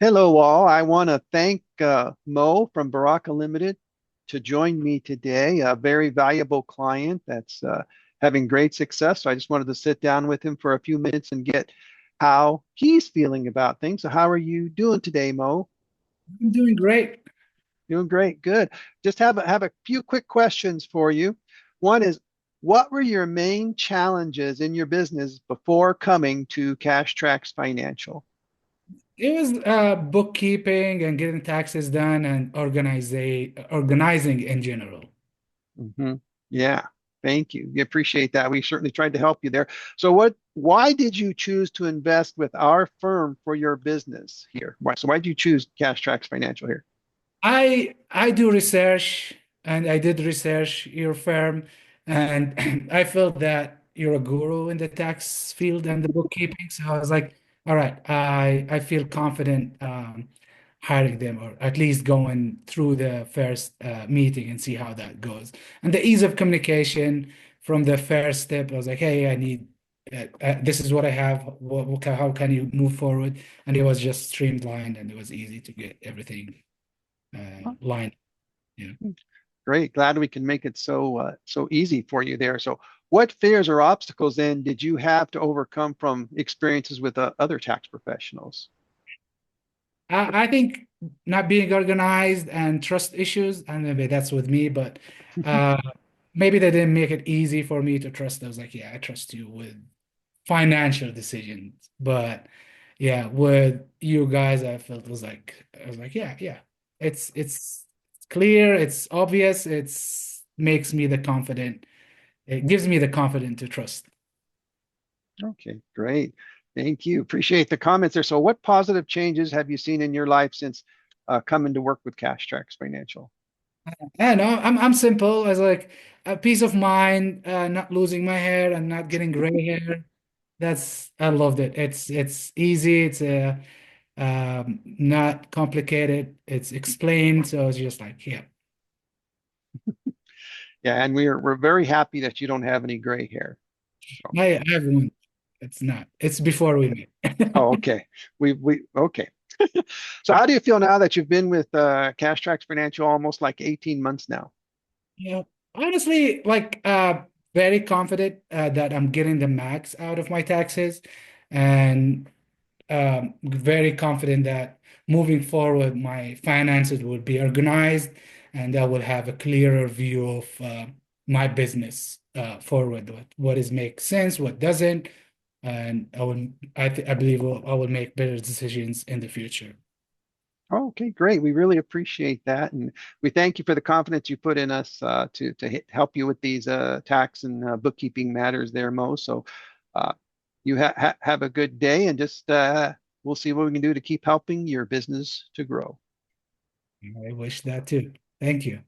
Hello, all. I want to thank Mo from Baraka Limited to join me today. A very valuable client that's having great success. So I just wanted to sit down with him for a few minutes and get how he's feeling about things. So, how are you doing today, Mo? I'm doing great. Doing great. Good. Just have a few quick questions for you. One is, what were your main challenges in your business before coming to Cash Tracks Financial? It was bookkeeping and getting taxes done and organizing in general. hmm Yeah, thank you. We appreciate that. We certainly tried to help you there. So why did you choose to invest with our firm for your business here? Why did you choose Cash Tracks Financial here? I do research and I did research your firm and I felt that you're a guru in the tax field and the bookkeeping. So I was like, all right, I feel confident hiring them or at least going through the first meeting and see how that goes. And the ease of communication from the first step, I was like, hey, I need this is what I have. How can you move forward? And it was just streamlined and it was easy to get everything Oh, line. Yeah. great. Glad we can make it so easy for you there. So what fears or obstacles then did you have to overcome from experiences with other tax professionals? I think not being organized and trust issues, and maybe that's with me, but uh, maybe they didn't make it easy for me to trust. I was like, yeah, I trust you with financial decisions. But yeah, with you guys, I was like, yeah, yeah. It's clear, it's obvious, it's makes me the confident, it gives me the confidence to trust. Okay, great. Thank you. Appreciate the comments there. So what positive changes have you seen in your life since coming to work with Cash Tracks Financial? I know I'm simple as like a peace of mind, not losing my hair and not getting gray hair. That's I loved it. It's easy. It's not complicated. It's explained. So it's just like yeah, Yeah, and we're very happy that you don't have any gray hair. So, I have one. It's not. It's before we oh, meet. okay. We okay. So how do you feel now that you've been with Cash Tracks Financial almost like 18 months now? Yeah, honestly, like very confident that I'm getting the max out of my taxes, and very confident that moving forward, my finances will be organized and I will have a clearer view of my business forward. What is make sense, what doesn't, and I believe I will make better decisions in the future. Oh, okay, great. We really appreciate that, and we thank you for the confidence you put in us to help you with these tax and bookkeeping matters there, Mo. So uh, you have a good day, and just we'll see what we can do to keep helping your business to grow. I wish that too. Thank you.